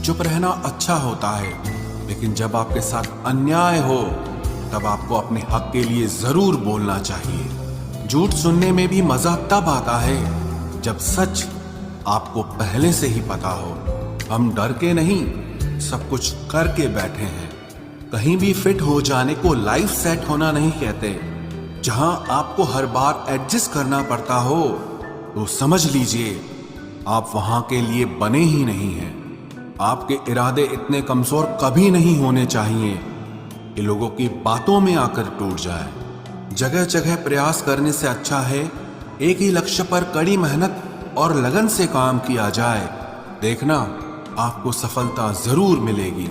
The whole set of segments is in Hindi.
चुप रहना अच्छा होता है, लेकिन जब आपके साथ अन्याय हो तब आपको अपने हक के लिए जरूर बोलना चाहिए। झूठ सुनने में भी मजा तब आता है जब सच आपको पहले से ही पता हो। हम डर के नहीं, सब कुछ करके बैठे हैं। कहीं भी फिट हो जाने को लाइफ सेट होना नहीं कहते। जहां आपको हर बार एडजस्ट करना पड़ता हो तो समझ लीजिए आप वहां के लिए बने ही नहीं हैं। आपके इरादे इतने कमजोर कभी नहीं होने चाहिए कि लोगों की बातों में आकर टूट जाए। जगह जगह प्रयास करने से अच्छा है एक ही लक्ष्य पर कड़ी मेहनत और लगन से काम किया जाए। देखना आपको सफलता जरूर मिलेगी।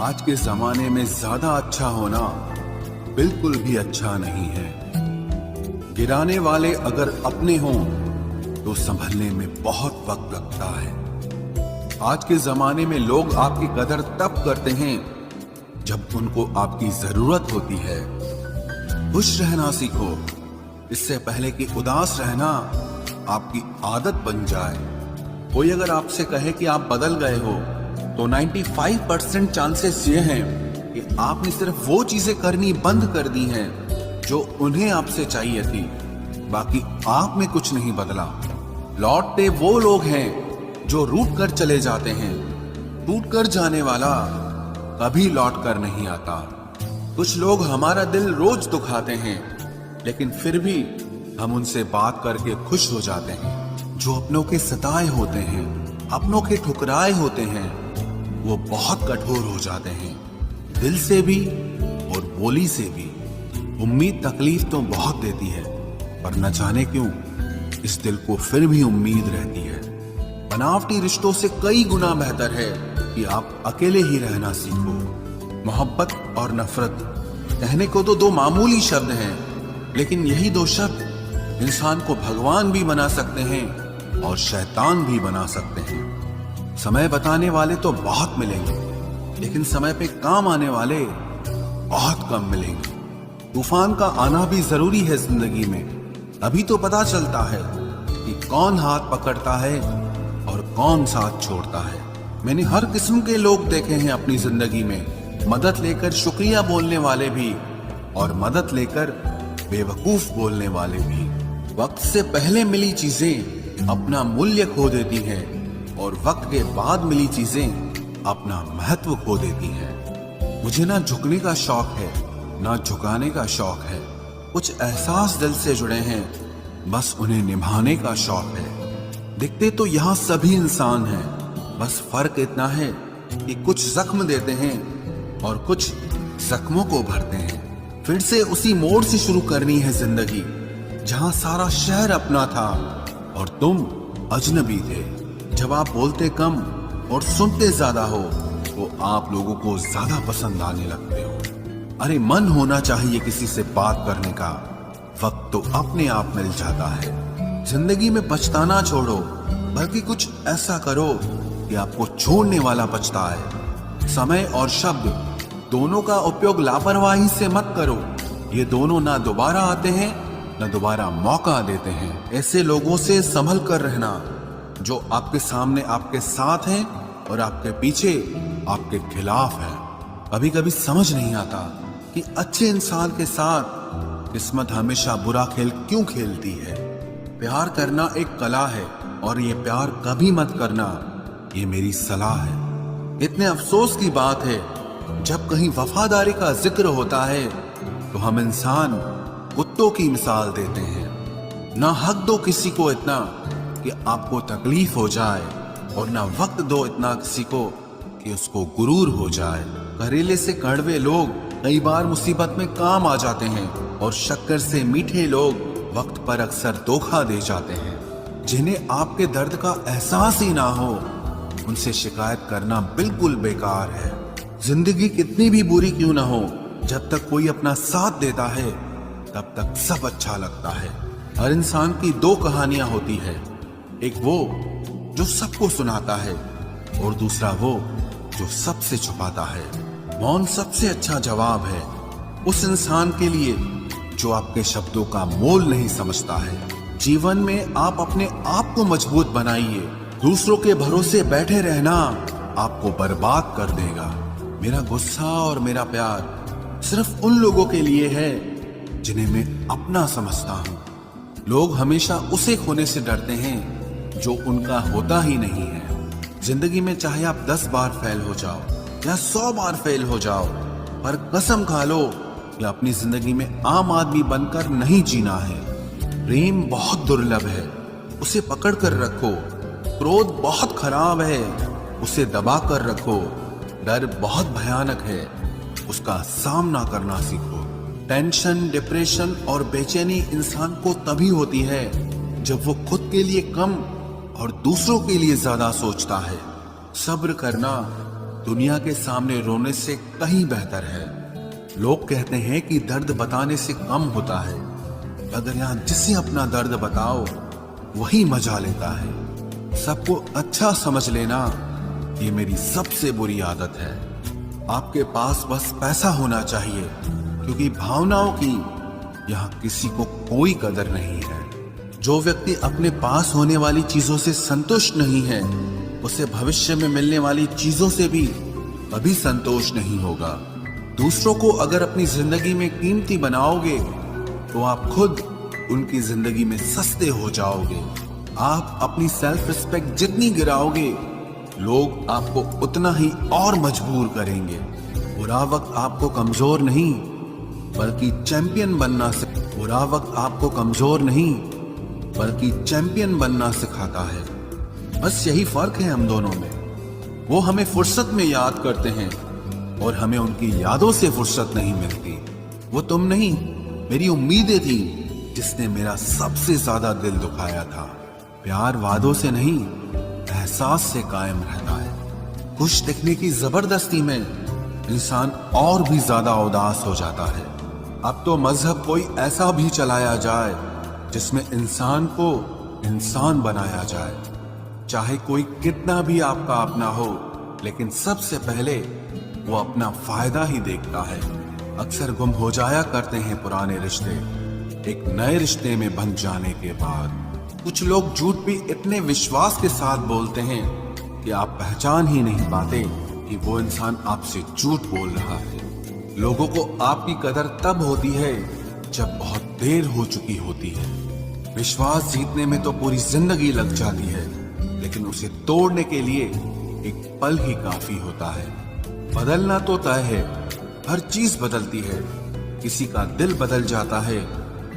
आज के जमाने में ज्यादा अच्छा होना बिल्कुल भी अच्छा नहीं है। गिराने वाले अगर अपने हों तो संभलने में बहुत वक्त लगता है। आज के जमाने में लोग आपकी कदर तब करते हैं जब उनको आपकी जरूरत होती है। खुश रहना सीखो, इससे पहले कि उदास रहना आपकी आदत बन जाए। कोई अगर आपसे कहे कि आप बदल गए हो तो 95% चांसेस ये हैं कि आपने सिर्फ वो चीजें करनी बंद कर दी हैं जो उन्हें आपसे चाहिए थी। बाकी आप में कुछ नहीं बदला। लौटते वो लोग हैं जो रूठ कर चले जाते हैं। टूट कर जाने वाला कभी लौट कर नहीं आता। कुछ लोग हमारा दिल रोज दुखाते हैं, लेकिन फिर भी हम उनसे बात करके खुश हो जाते हैं। जो अपनों के सताए होते हैं, अपनों के ठुकराए होते हैं, वो बहुत कठोर हो जाते हैं, दिल से भी और बोली से भी। उम्मीद तकलीफ तो बहुत देती है, पर न जाने क्यों इस दिल को फिर भी उम्मीद रहती है। बनावटी रिश्तों से कई गुना बेहतर है कि आप अकेले ही रहना सीखो। मोहब्बत और नफरत कहने को तो दो मामूली शब्द हैं, लेकिन यही दो शब्द इंसान को भगवान भी बना सकते हैं और शैतान भी बना सकते हैं। समय बताने वाले तो बहुत मिलेंगे, लेकिन समय पे काम आने वाले बहुत कम मिलेंगे। तूफान का आना भी जरूरी है जिंदगी में, अभी तो पता चलता है कि कौन हाथ पकड़ता है और कौन साथ छोड़ता है। मैंने हर किस्म के लोग देखे हैं अपनी जिंदगी में, मदद लेकर शुक्रिया बोलने वाले भी और मदद लेकर बेवकूफ बोलने वाले भी। वक्त से पहले मिली चीजें अपना मूल्य खो देती हैं और वक्त के बाद मिली चीजें अपना महत्व खो देती हैं। मुझे ना झुकने का शौक है, ना झुकाने का शौक है। कुछ एहसास दिल से जुड़े हैं, बस उन्हें निभाने का शौक है। दिखते तो यहाँ सभी इंसान हैं, बस फर्क इतना है कि कुछ जख्म देते हैं और कुछ जख्मों को भरते हैं। फिर से उसी मोड़ से शुरू करनी है जिंदगी, जहां सारा शहर अपना था और तुम अजनबी थे। जब आप बोलते कम और सुनते ज्यादा हो तो आप लोगों को ज्यादा पसंद आने लगते हो। अरे मन होना चाहिए किसी से बात करने का, वक्त तो अपने आप मिल जाता है। जिंदगी में पछताना छोड़ो, बल्कि कुछ ऐसा करो कि आपको छोड़ने वाला पछताए। समय और शब्द दोनों का उपयोग लापरवाही से मत करो। ये दोनों ना दोबारा आते हैं न दोबारा मौका देते हैं। ऐसे लोगों से संभल कर रहना जो आपके सामने आपके साथ हैं और आपके पीछे आपके खिलाफ है। कभी कभी समझ नहीं आता कि अच्छे इंसान के साथ किस्मत हमेशा बुरा खेल क्यों खेलती है। प्यार करना एक कला है और ये प्यार कभी मत करना, ये मेरी सलाह है। इतने अफसोस की बात है, जब कहीं वफादारी का जिक्र होता है तो हम इंसान कुत्तों की मिसाल देते हैं। ना हक दो किसी को इतना कि आपको तकलीफ हो जाए, और ना वक्त दो इतना किसी को कि उसको गुरूर हो जाए। घरेले से कड़वे लोग कई बार मुसीबत में काम आ जाते हैं और शक्कर से मीठे लोग वक्त पर अक्सर धोखा दे जाते हैं। जिन्हें आपके दर्द का एहसास ही ना हो, उनसे शिकायत करना बिल्कुल बेकार है। जिंदगी कितनी भी बुरी क्यों ना हो, जब तक कोई अपना साथ देता है तब तक सब अच्छा लगता है। हर इंसान की दो कहानियां होती है, एक वो जो सबको सुनाता है और दूसरा वो जो सबसे छुपाता है। मौन सबसे अच्छा जवाब है उस इंसान के लिए जो आपके शब्दों का मोल नहीं समझता है। जीवन में आप अपने आप को मजबूत बनाइए। दूसरों के भरोसे बैठे रहना आपको बर्बाद कर देगा। मेरा गुस्सा और मेरा प्यार सिर्फ उन लोगों के लिए है जिन्हें मैं अपना समझता हूं। लोग हमेशा उसे खोने से डरते हैं जो उनका होता ही नहीं है। जिंदगी में चाहे आप 10 बार फेल हो जाओ या 100 बार फेल हो जाओ, पर कसम खा लो कि अपनी जिंदगी में आम आदमी बनकर नहीं जीना है। प्रेम बहुत दुर्लभ है, उसे पकड़ कर रखो। क्रोध बहुत खराब है, उसे दबा कर रखो। डर बहुत भयानक है, उसका सामना करना सीखो। टेंशन, डिप्रेशन और बेचैनी इंसान को तभी होती है जब वो खुद के लिए कम और दूसरों के लिए ज्यादा सोचता है। सब्र करना दुनिया के सामने रोने से कहीं बेहतर है। लोग कहते हैं कि दर्द बताने से कम होता है, अगर यहाँ जिसे अपना दर्द बताओ वही मजा लेता है। सबको अच्छा समझ लेना ये मेरी सबसे बुरी आदत है। आपके पास बस पैसा होना चाहिए, क्योंकि भावनाओं की यहाँ किसी को कोई कदर नहीं है। जो व्यक्ति अपने पास होने वाली चीजों से संतुष्ट नहीं है, उसे भविष्य में मिलने वाली चीजों से भी कभी संतोष नहीं होगा। दूसरों को अगर अपनी जिंदगी में कीमती बनाओगे तो आप खुद उनकी जिंदगी में सस्ते हो जाओगे। आप अपनी सेल्फ रिस्पेक्ट जितनी गिराओगे, लोग आपको उतना ही और मजबूर करेंगे। बुरा वक्त आपको कमजोर नहीं बल्कि चैंपियन बनना बुरा वक्त आपको कमजोर नहीं बल्कि चैंपियन बनना सिखाता है। बस यही फर्क है हम दोनों में। वो हमें फुर्सत में याद करते हैं और हमें उनकी यादों से फुर्सत नहीं मिलती। वो तुम नहीं, मेरी उम्मीदें थी जिसने मेरा सबसे ज्यादा दिल दुखाया था। प्यार वादों से नहीं, एहसास से कायम रहता है। खुश दिखने की जबरदस्ती में इंसान और भी ज्यादा उदास हो जाता है। अब तो मजहब कोई ऐसा भी चलाया जाए जिसमें इंसान को इंसान बनाया जाए। चाहे कोई कितना भी आपका अपना हो, लेकिन सबसे पहले वो अपना फायदा ही देखता है। अक्सर गुम हो जाया करते हैं पुराने रिश्ते एक नए रिश्ते में बंध जाने के बाद। कुछ लोग झूठ भी इतने विश्वास के साथ बोलते हैं कि आप पहचान ही नहीं पाते कि वो इंसान आपसे झूठ बोल रहा है। लोगों को आपकी कदर तब होती है जब बहुत देर हो चुकी होती है। विश्वास जीतने में तो पूरी जिंदगी लग जाती है, लेकिन उसे तोड़ने के लिए एक पल ही काफी होता है। बदलना तो तय है, हर चीज बदलती है। किसी का दिल बदल जाता है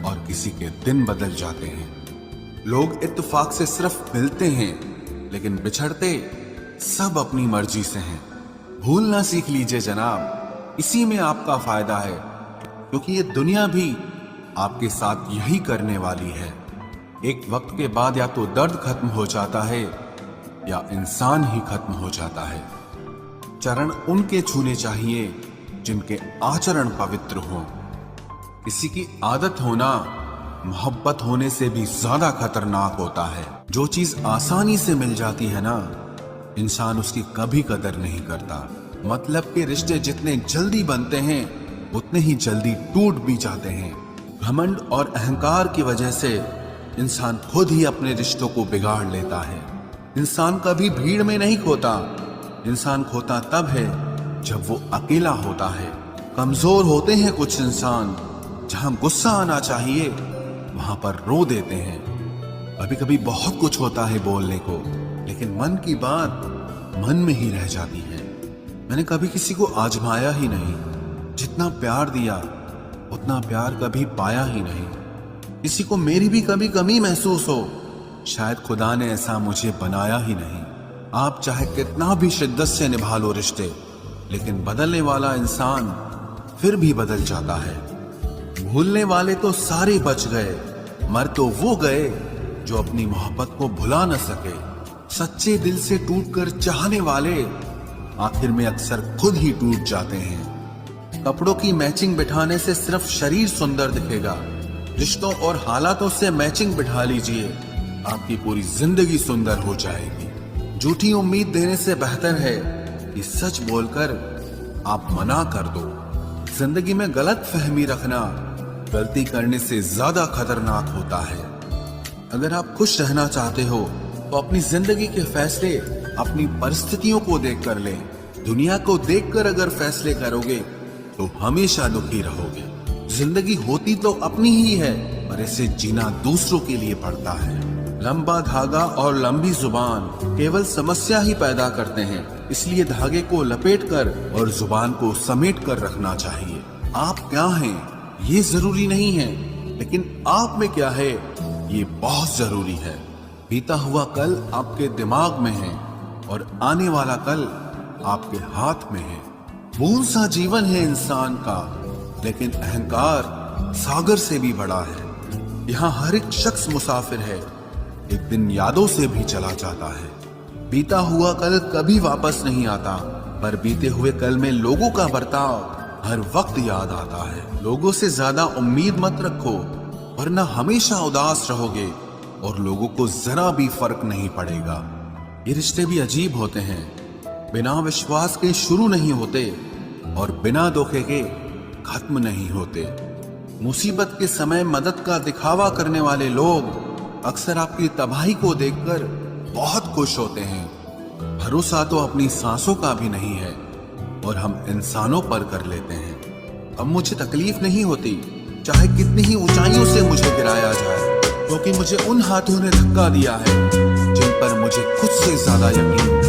और किसी के दिन बदल जाते हैं। लोग इत्तेफाक से सिर्फ मिलते हैं, लेकिन बिछड़ते सब अपनी मर्जी से हैं। भूलना सीख लीजिए जनाब, इसी में आपका फायदा है, क्योंकि ये दुनिया भी आपके साथ यही करने वाली है। एक वक्त के बाद या तो दर्द खत्म हो जाता है या इंसान ही खत्म हो जाता है। चरण उनके छूने चाहिए जिनके आचरण पवित्र हों। किसी की आदत होना मोहब्बत होने से भी ज्यादा खतरनाक होता है। जो चीज आसानी से मिल जाती है ना, इंसान उसकी कभी कदर नहीं करता। मतलब के रिश्ते जितने जल्दी बनते हैं उतने ही जल्दी टूट भी जाते हैं। घमंड और अहंकार की वजह से इंसान खुद ही अपने रिश्तों को बिगाड़ लेता है। इंसान कभी भीड़ में नहीं खोता, इंसान खोता तब है जब वो अकेला होता है। कमजोर होते हैं कुछ इंसान, जहां गुस्सा आना चाहिए वहां पर रो देते हैं। कभी कभी बहुत कुछ होता है बोलने को, लेकिन मन की बात मन में ही रह जाती है। मैंने कभी किसी को आजमाया ही नहीं, जितना प्यार दिया उतना प्यार कभी पाया ही नहीं। किसी को मेरी भी कभी कमी महसूस हो, शायद खुदा ने ऐसा मुझे बनाया ही नहीं। आप चाहे कितना भी शिद्दत से निभा लो रिश्ते, लेकिन बदलने वाला इंसान फिर भी बदल जाता है। भूलने वाले तो सारे बच गए, मर तो वो गए जो अपनी मोहब्बत को भुला न सके। सच्चे दिल से टूटकर चाहने वाले आखिर में अक्सर खुद ही टूट जाते हैं। कपड़ों की मैचिंग बिठाने से सिर्फ शरीर सुंदर दिखेगा, रिश्तों और हालातों से मैचिंग बिठा लीजिए, आपकी पूरी जिंदगी सुंदर हो जाएगी। झूठी उम्मीद देने से बेहतर है कि सच बोलकर आप मना कर दो। जिंदगी में गलत फहमी रखना गलती करने से ज्यादा खतरनाक होता है। अगर आप खुश रहना चाहते हो तो अपनी जिंदगी के फैसले अपनी परिस्थितियों को देखकर ले। दुनिया को देखकर अगर फैसले करोगे तो हमेशा दुखी रहोगे। जिंदगी होती तो अपनी ही है, पर इसे जीना दूसरों के लिए पड़ता है। लंबा धागा और लंबी जुबान केवल समस्या ही पैदा करते हैं, इसलिए धागे को लपेटकर और जुबान को समेट कर रखना चाहिए। आप क्या हैं ये जरूरी नहीं है, लेकिन आप में क्या है ये बहुत जरूरी है। बीता हुआ कल आपके दिमाग में है और आने वाला कल आपके हाथ में है। बूंद सा जीवन है इंसान का, लेकिन अहंकार सागर से भी बड़ा है। यहाँ हर एक शख्स मुसाफिर है, एक दिन यादों से भी चला जाता है। बीता हुआ कल कभी वापस नहीं आता, पर बीते हुए कल में लोगों का बर्ताव हर वक्त याद आता है। लोगों से ज्यादा उम्मीद मत रखो, वरना हमेशा उदास रहोगे और लोगों को जरा भी फर्क नहीं पड़ेगा। ये रिश्ते भी अजीब होते हैं, बिना विश्वास के शुरू नहीं होते और बिना धोखे के खत्म नहीं होते। मुसीबत के समय मदद का दिखावा करने वाले लोग अक्सर आपकी तबाही को देखकर बहुत खुश होते हैं। भरोसा तो अपनी सांसों का भी नहीं है और हम इंसानों पर कर लेते हैं। अब मुझे तकलीफ नहीं होती, चाहे कितनी ही ऊंचाइयों से मुझे गिराया जाए, क्योंकि मुझे उन हाथों ने धक्का दिया है जिन पर मुझे खुद से ज्यादा यकीन